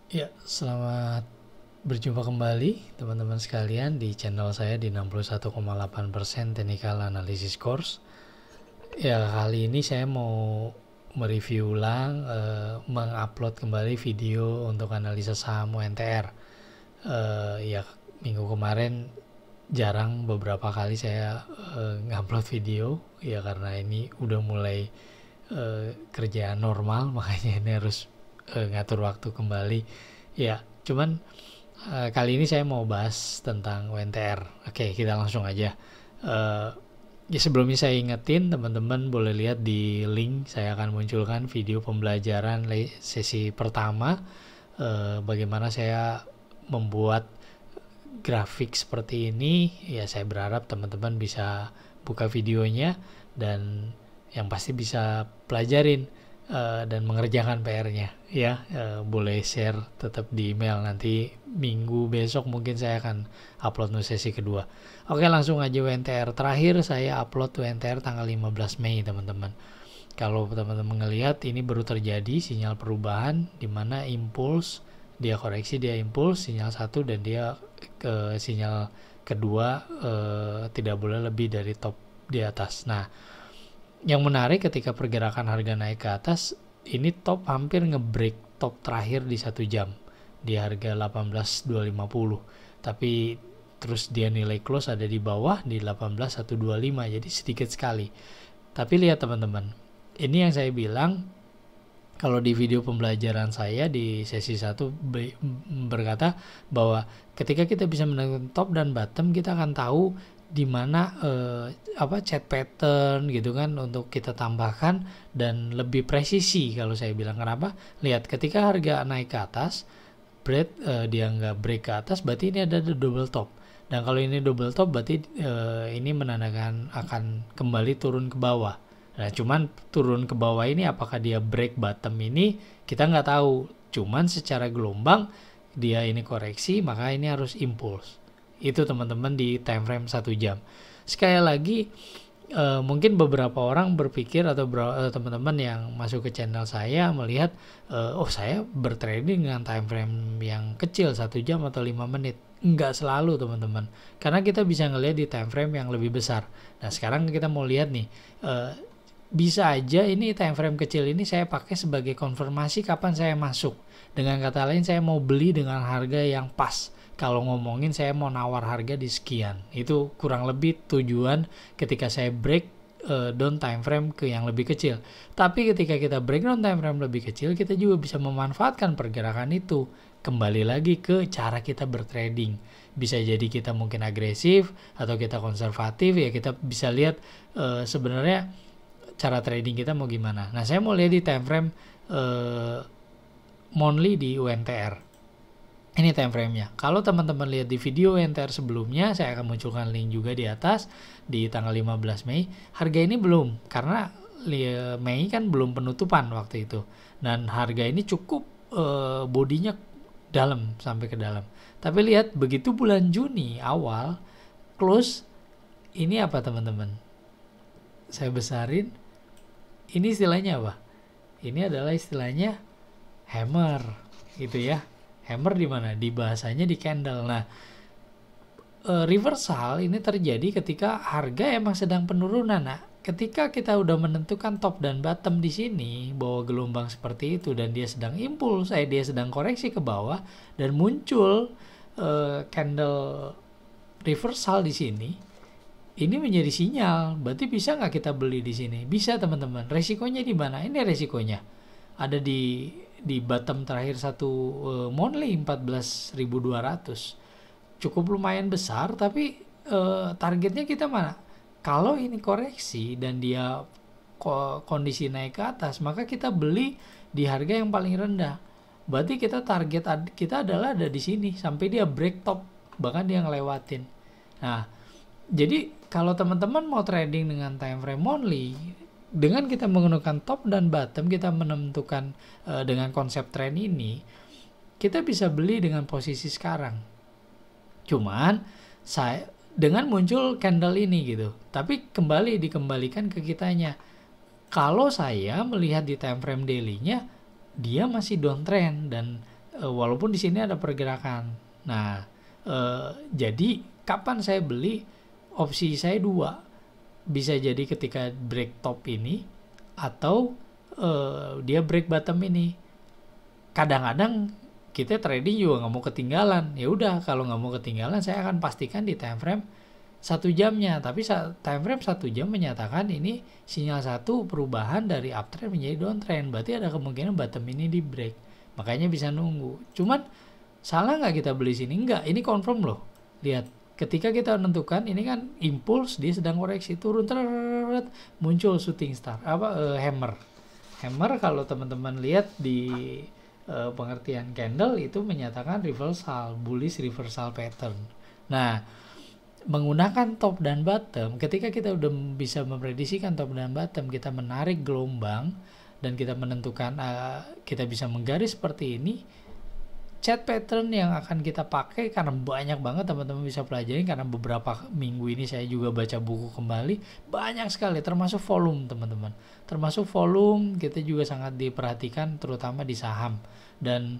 Ya, selamat berjumpa kembali teman-teman sekalian di channel saya di 61,8% Technical Analysis Course. Ya, kali ini saya mau mereview ulang, mengupload kembali video untuk analisa saham UNTR. Ya, minggu kemarin jarang, beberapa kali saya ngupload video, ya karena ini udah mulai kerjaan normal, makanya ini harus ngatur waktu kembali. Ya, cuman kali ini saya mau bahas tentang UNTR. Oke, kita langsung aja. Ya sebelumnya saya ingetin teman-teman boleh lihat di link, saya akan munculkan video pembelajaran sesi pertama, bagaimana saya membuat grafik seperti ini. Ya saya berharap teman-teman bisa buka videonya dan yang pasti bisa pelajarin dan mengerjakan PR-nya ya. Boleh share tetap di email, nanti minggu besok mungkin saya akan upload sesi kedua. Oke, langsung aja. UNTR terakhir saya upload UNTR tanggal 15 Mei teman-teman. Kalau teman-teman ngelihat ini baru terjadi sinyal perubahan di mana impuls, dia koreksi, dia impuls sinyal 1 dan dia ke sinyal kedua tidak boleh lebih dari top di atas. Nah, yang menarik ketika pergerakan harga naik ke atas, ini top hampir ngebreak top terakhir di 1 jam di harga 18.250. Tapi terus dia nilai close ada di bawah di 18.125, jadi sedikit sekali. Tapi lihat teman-teman, ini yang saya bilang kalau di video pembelajaran saya di sesi 1 berkata bahwa ketika kita bisa menentukan top dan bottom, kita akan tahu di mana chart pattern gitu kan untuk kita tambahkan dan lebih presisi. Kalau saya bilang kenapa? Lihat ketika harga naik ke atas, dia nggak break ke atas, berarti ini ada double top. Dan kalau ini double top berarti ini menandakan akan kembali turun ke bawah. Nah, cuman turun ke bawah ini apakah dia break bottom ini kita nggak tahu. Cuman secara gelombang dia ini koreksi, maka ini harus impuls. Itu teman-teman di time frame 1 jam. Sekali lagi, mungkin beberapa orang berpikir atau teman-teman yang masuk ke channel saya melihat saya bertrading dengan time frame yang kecil 1 jam atau 5 menit. Enggak selalu teman-teman, karena kita bisa ngelihat di time frame yang lebih besar. Nah sekarang kita mau lihat nih, bisa aja ini time frame kecil ini saya pakai sebagai konfirmasi kapan saya masuk. Dengan kata lain, saya mau beli dengan harga yang pas. Kalau ngomongin saya mau nawar harga di sekian. Itu kurang lebih tujuan ketika saya break down time frame ke yang lebih kecil. Tapi ketika kita break down time frame lebih kecil, kita juga bisa memanfaatkan pergerakan itu. Kembali lagi ke cara kita bertrading. Bisa jadi kita mungkin agresif atau kita konservatif, ya kita bisa lihat sebenarnya cara trading kita mau gimana. Nah, saya mau lihat di time frame monthly di UNTR. Ini time frame-nya. Kalau teman-teman lihat di video UNTR sebelumnya, saya akan munculkan link juga di atas di tanggal 15 Mei. Harga ini belum, karena Mei kan belum penutupan waktu itu. Dan harga ini cukup bodinya dalam sampai ke dalam. Tapi lihat begitu bulan Juni awal close, ini apa teman-teman? Saya besarin. Ini istilahnya apa? Ini adalah istilahnya hammer gitu ya. Hammer di mana? Di bahasanya di candle. Nah, reversal ini terjadi ketika harga emang sedang penurunan. Nah, ketika kita udah menentukan top dan bottom di sini, bahwa gelombang seperti itu dan dia sedang impuls, dia sedang koreksi ke bawah dan muncul candle reversal di sini, ini menjadi sinyal. Berarti bisa nggak kita beli di sini? Bisa teman-teman. Resikonya di mana? Ini resikonya ada di bottom terakhir satu monthly 14.200. Cukup lumayan besar, tapi targetnya kita mana? Kalau ini koreksi dan dia kondisi naik ke atas, maka kita beli di harga yang paling rendah. Berarti target kita adalah ada di sini sampai dia break top, bahkan dia ngelewatin. Nah, jadi kalau teman-teman mau trading dengan time frame monthly, dengan kita menggunakan top dan bottom, kita menentukan dengan konsep trend ini, kita bisa beli dengan posisi sekarang. Cuman saya dengan muncul candle ini gitu. Tapi dikembalikan ke kitanya. Kalau saya melihat di time frame daily-nya, dia masih downtrend dan walaupun di sini ada pergerakan. Nah, jadi kapan saya beli? Opsi saya dua, bisa jadi ketika break top ini atau dia break bottom ini. Kadang-kadang kita trading juga nggak mau ketinggalan. Ya udah, kalau nggak mau ketinggalan saya akan pastikan di time frame 1 jamnya. Tapi time frame 1 jam menyatakan ini sinyal satu perubahan dari uptrend menjadi downtrend. Berarti ada kemungkinan bottom ini di break. Makanya bisa nunggu. Cuman salah nggak kita beli sini? Nggak, ini confirm loh. Lihat, ketika kita menentukan ini kan impuls, dia sedang koreksi turun, muncul shooting star, hammer. Hammer kalau teman-teman lihat di pengertian candle itu menyatakan reversal, bullish reversal pattern. Nah, menggunakan top dan bottom, ketika kita udah bisa memprediksikan top dan bottom, kita menarik gelombang dan kita menentukan kita bisa menggaris seperti ini. Chart pattern yang akan kita pakai, karena banyak banget teman-teman bisa pelajari, karena beberapa minggu ini saya juga baca buku kembali, banyak sekali, termasuk volume teman-teman. Termasuk volume kita juga sangat diperhatikan, terutama di saham, dan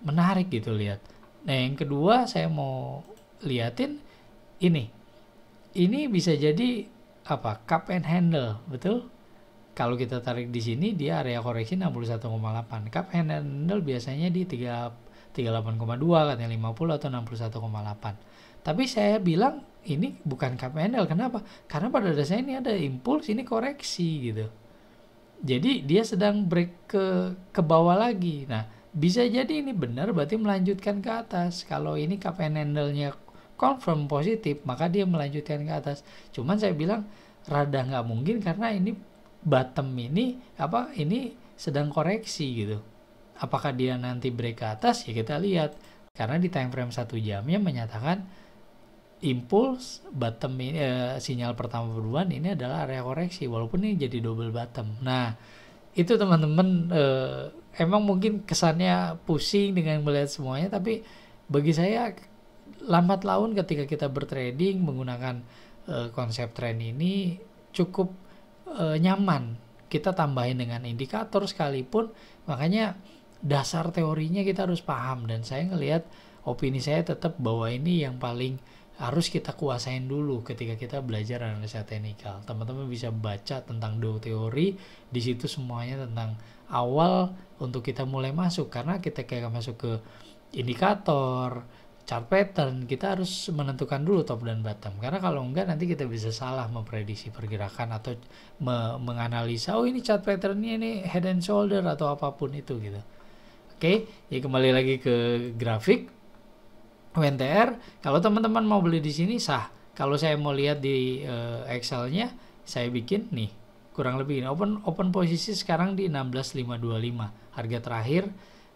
menarik gitu lihat. Nah, yang kedua saya mau liatin ini bisa jadi apa? Cup and handle, betul? Kalau kita tarik di sini dia area koreksi 61,8. Cup and handle biasanya di 38,2, katanya 50 atau 61,8. Tapi saya bilang ini bukan cup and handle. Kenapa? Karena pada dasarnya ini ada impuls, ini koreksi gitu. Jadi dia sedang break ke bawah lagi. Nah, bisa jadi ini benar, berarti melanjutkan ke atas. Kalau ini cup and handle-nya confirm positif, maka dia melanjutkan ke atas. Cuman saya bilang rada nggak mungkin, karena ini bottom ini sedang koreksi gitu. Apakah dia nanti break ke atas? Ya kita lihat, karena di time frame 1 jamnya menyatakan impuls bottom ini, sinyal pertama perubahan ini adalah area koreksi, walaupun ini jadi double bottom. Nah, itu teman-teman, emang mungkin kesannya pusing dengan melihat semuanya, tapi bagi saya lambat laun ketika kita bertrading menggunakan konsep trend ini cukup nyaman. Kita tambahin dengan indikator sekalipun, makanya dasar teorinya kita harus paham. Dan saya ngelihat, opini saya tetap bahwa ini yang paling harus kita kuasain dulu ketika kita belajar analisa teknikal. Teman-teman bisa baca tentang Dow teori, di situ semuanya tentang awal untuk kita mulai masuk. Karena kita kayak masuk ke indikator, chart pattern, kita harus menentukan dulu top dan bottom. Karena kalau enggak nanti kita bisa salah memprediksi pergerakan atau menganalisa, oh ini chart patternnya ini head and shoulder atau apapun itu gitu. Oke, jadi kembali lagi ke grafik WNTR. Kalau teman-teman mau beli di sini sah. Kalau saya mau lihat di Excel-nya, saya bikin nih kurang lebih ini open posisi sekarang di 16.525. Harga terakhir,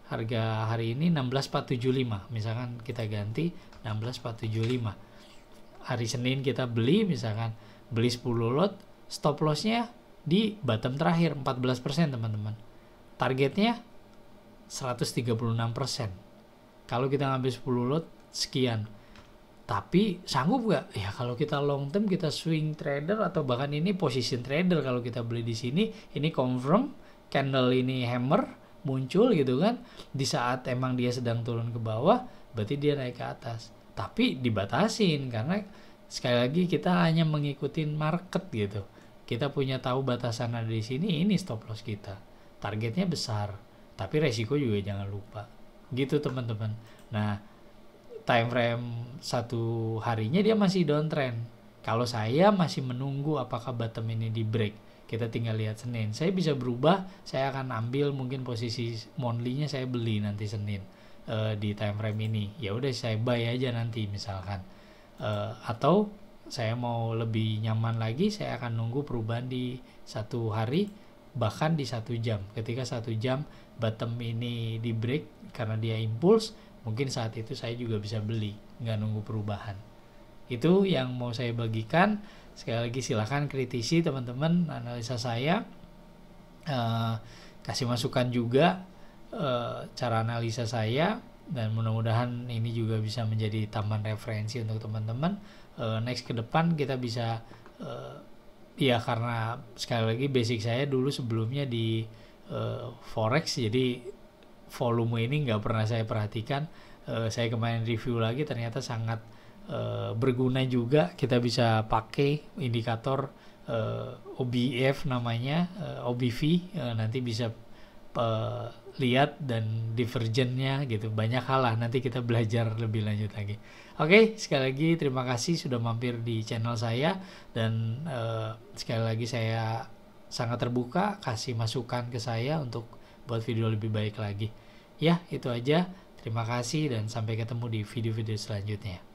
harga hari ini 16.475. Misalkan kita ganti 16.475. Hari Senin kita beli, misalkan beli 10 lot, stop loss-nya di bottom terakhir 14% teman-teman. Targetnya 136%. Kalau kita ngambil 10 lot sekian. Tapi sanggup nggak? Ya kalau kita long term, kita swing trader atau bahkan ini position trader, kalau kita beli di sini, ini confirm candle ini hammer muncul gitu kan. Di saat emang dia sedang turun ke bawah, berarti dia naik ke atas. Tapi dibatasin karena sekali lagi kita hanya mengikuti market gitu. Kita punya tahu batasan ada di sini, ini stop loss kita. Targetnya besar, tapi resiko juga jangan lupa. Gitu teman-teman. Nah, time frame 1 harinya dia masih downtrend. Kalau saya masih menunggu apakah bottom ini di break. Kita tinggal lihat Senin. Saya bisa berubah, saya akan ambil mungkin posisi monthly-nya saya beli nanti Senin di time frame ini. Ya udah saya buy aja nanti misalkan. Atau saya mau lebih nyaman lagi, saya akan nunggu perubahan di 1 hari, bahkan di 1 jam. Ketika 1 jam bottom ini di break karena dia impuls, mungkin saat itu saya juga bisa beli, nggak nunggu perubahan. Itu yang mau saya bagikan. Sekali lagi silahkan kritisi teman-teman analisa saya, kasih masukan juga cara analisa saya, dan mudah-mudahan ini juga bisa menjadi tambahan referensi untuk teman-teman. Next ke depan kita bisa ya, karena sekali lagi basic saya dulu sebelumnya di forex, jadi volume ini nggak pernah saya perhatikan. Saya kemarin review lagi, ternyata sangat berguna juga. Kita bisa pakai indikator OBF namanya, OBV, nanti bisa lihat dan divergennya gitu. Banyak hal lah, nanti kita belajar lebih lanjut lagi. Oke, sekali lagi terima kasih sudah mampir di channel saya, dan sekali lagi saya sangat terbuka, kasih masukan ke saya untuk buat video lebih baik lagi. Ya, itu aja. Terima kasih dan sampai ketemu di video-video selanjutnya.